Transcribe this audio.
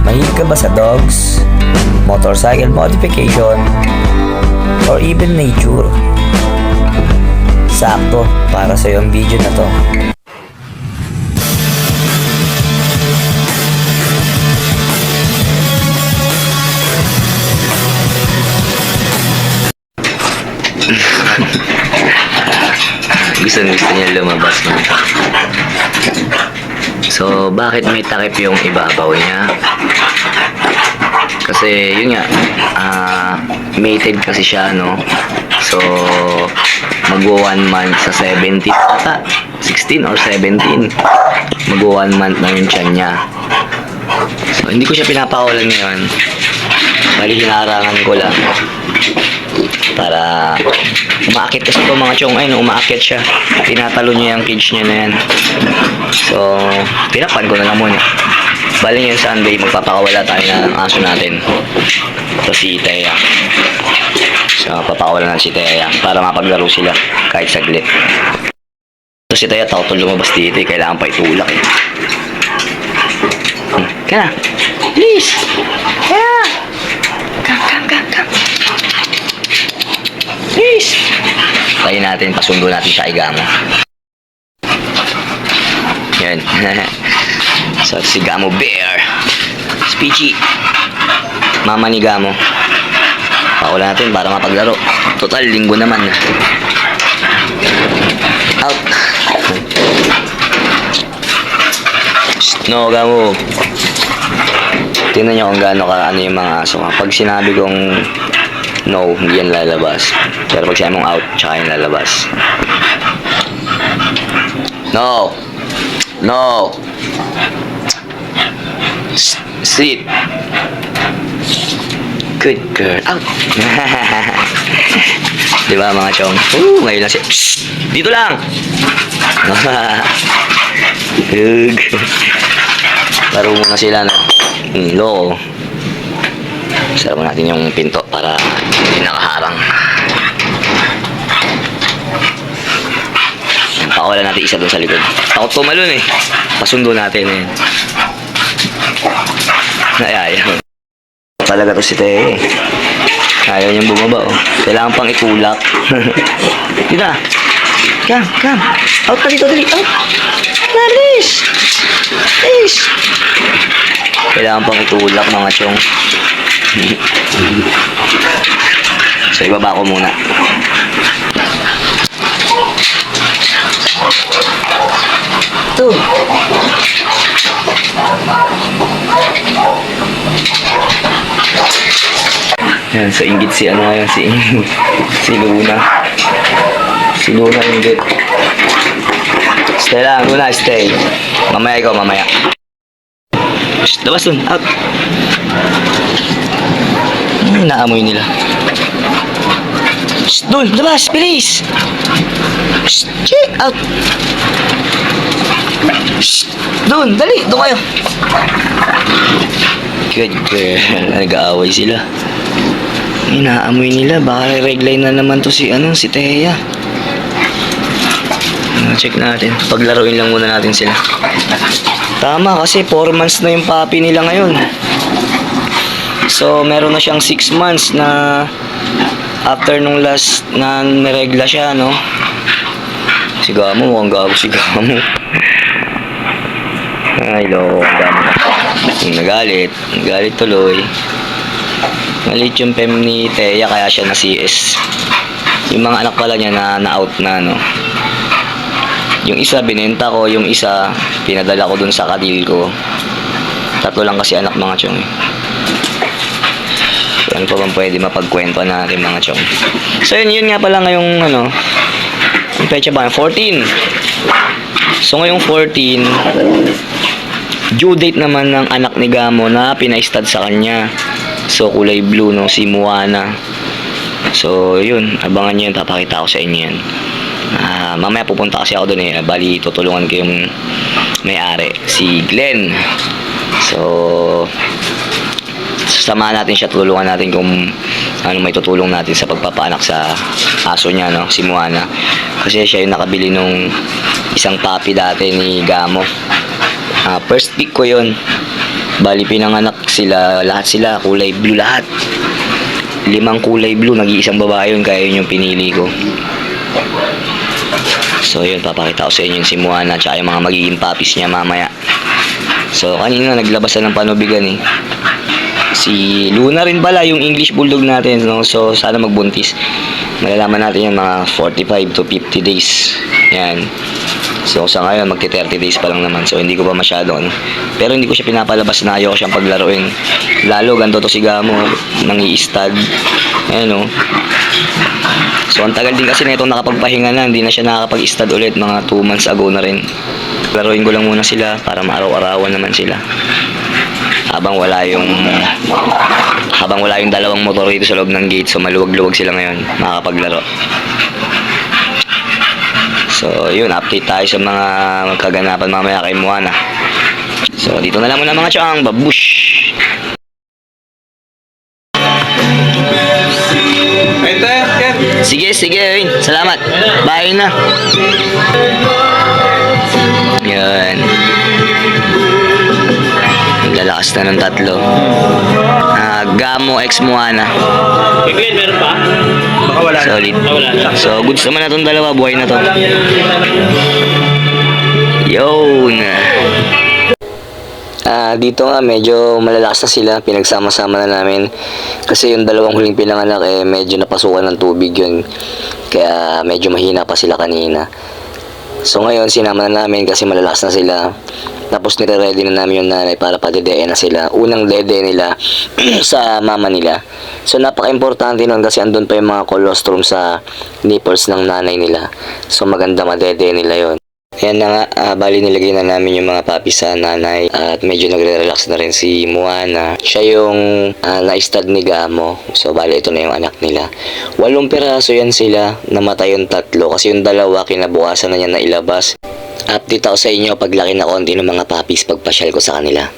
Mahilig ka ba sa dogs, motorcycle modification, or even nature? Sakto para sa ang video na to. Gusto niya lumabas ng So, bakit may takip yung ibabaw niya? Kasi, yun nga, mated kasi siya, no? So, magwa 1 month sa 17 ata, 16 or 17. Magwa 1 month na yung tiyan niya. So, hindi ko siya pinapakulan ngayon. Bali, hinarangan ko lang. Para umaakit kasi ito mga chong, ayun, umaakit siya. Tinatalo niya yung cage niya na yan. So, pinapan ko na lang muna. Bali yung Sunday, magpapakawala tayo ng aso natin. Ito si Thea. So, papakawala na si Thea para mapaglaro sila kahit saglit. Ito si Thea, takot lumabas dito, kailangan pa itulak eh. Kaya, please! Kaya! Come. Please! Tayo natin, pasundo natin siya kay Gamo. Yan. So, si Gamo Bear. Speechy. Mama ni Gamo. Pakula natin para mapaglaro. Total, linggo naman. Out. No, Gamo. Tingnan nyo kung gaano ka ano yung mga aso. Pag sinabi kong no, hindi yan lalabas. Pero pag siya mong out, tsaka yan lalabas. No! No! Sit! Good girl. Out! Diba mga chong? Ngayon lang siya. Psst! Dito lang! Ugh! Laro muna sila, no? Loko. Sara mo natin yung pinto para hindi nakaharang. Pakawala natin isa doon sa likod. Takot tumalon eh. Pasundo natin eh. Ayaw. Talaga to si Teh. Ayaw niyang bumaba oh. Kailangan pang itulak. Dito. Come. Out ka dito, dali. Out. Nalis. Please. Kailangan pang itulak mga chong. So, ibaba ko muna. Ito. Yan, so inggit si ano ngayon, si Luna. Si Luna inggit. Stay lang, Luna, stay. Mamaya ikaw, mamaya. Shh, labas dun, out. Naamoy nila. Shh, dun, labas, bilis. Shh, check out. Shh, dun, dali, dun kayo. Good girl, nag-aaway sila. Inaamoy nila, baka reglay na naman to si Thea. Check natin, paglaruin lang muna natin sila. Tama, kasi 4 months na yung puppy nila ngayon. So, meron na siyang 6 months na after nung last na niregla siya, no? Si Gamo, mukhang gago si Gamo. Ay, lo, Gamo. Nagalit tuloy. Malit yung pem ni Thea, kaya siya na CS. Yung mga anak pala niya na-out na, no? Yung isa, binenta ko. Yung isa, pinadala ko dun sa kadil ko. 3 lang kasi anak mga chong. Ano pa bang pwede mapagkwento natin mga chong? So yun nga pala ngayong yung pecha ba? 14. So ngayong 14, due date naman ng anak ni Gamo na pina-stud sa kanya. So kulay blue, no? Si Moana. So yun, abangan nyo yun, papakita ko sa inyo yan. Mamaya pupunta kasi ako dun eh. Bali tutulungan ko yung may-ari, si Glenn. So samahan natin siya, tulungan natin kung ano may tutulong natin sa pagpapaanak sa aso niya, no? Si Moana. Kasi siya yung nakabili nung isang puppy dati ni Gamo. First pick ko yun. Bali, pinanganak sila, lahat sila, kulay blue lahat. 5 kulay blue, nag-iisang babae yun, kaya yun yung pinili ko. So, yun, papakita ko sa inyo yung si Moana, tsaka yung mga magiging puppies niya mamaya. So, kanina naglabas na ng panubigan eh. Si Luna rin pala, yung English Bulldog natin, no? So, sana magbuntis. Malalaman natin yan mga 45 to 50 days. Yan. So, sa ngayon, magti 30 days pa lang naman. So, hindi ko pa masyado, ano. Pero hindi ko siya pinapalabas na ayoko siyang paglaruin. Lalo, ganito to si Gamo, nangi-stud. Ayan, no. So, ang tagal din kasi na itong nakapagpahinga na. Hindi na siya nakakapag-stud ulit. Mga 2 months ago na rin. Laruin ko lang muna sila para maaraw-arawan naman sila. Habang wala yung dalawang motor dito sa loob ng gate. So, maluwag-luwag sila ngayon. Makakapaglaro. So, yun, update tayo sa mga kaganapan mamaya kay Moana. So, dito na lang muna mga chong, babush! Sige, sige, yun. Salamat. Bye na. Yan. Naglalakas na ng 3. Gamo x Moana. Glenn, meron pa? Baka wala. Solid. Wala. So, goods naman na itong dalawa. Buhay na to. Yun. Dito nga medyo malalakas na sila. Pinagsama-sama na namin. Kasi yung dalawang huling pinanganak medyo napasukan ng tubig yun. Kaya medyo mahina pa sila kanina. So ngayon sinama na namin kasi malalakas na sila. Tapos nire-ready na namin yung nanay para padedeye na sila. Unang dede nila sa mama nila. So napaka-importante nun kasi andun pa yung mga colostrum sa nipples ng nanay nila. So maganda madede nila yon. Ayan na nga, bali nilagay na namin yung mga papi sa nanay at medyo nagre-relax na rin si Moana. Siya yung na-stud ni Gamo. So bali ito na yung anak nila. 8 piraso yan sila, namatay yung 3 kasi yung 2 kinabukasan na niya na ilabas. Update ako sa inyo paglaki na konti ng mga puppies pagpasyal ko sa kanila.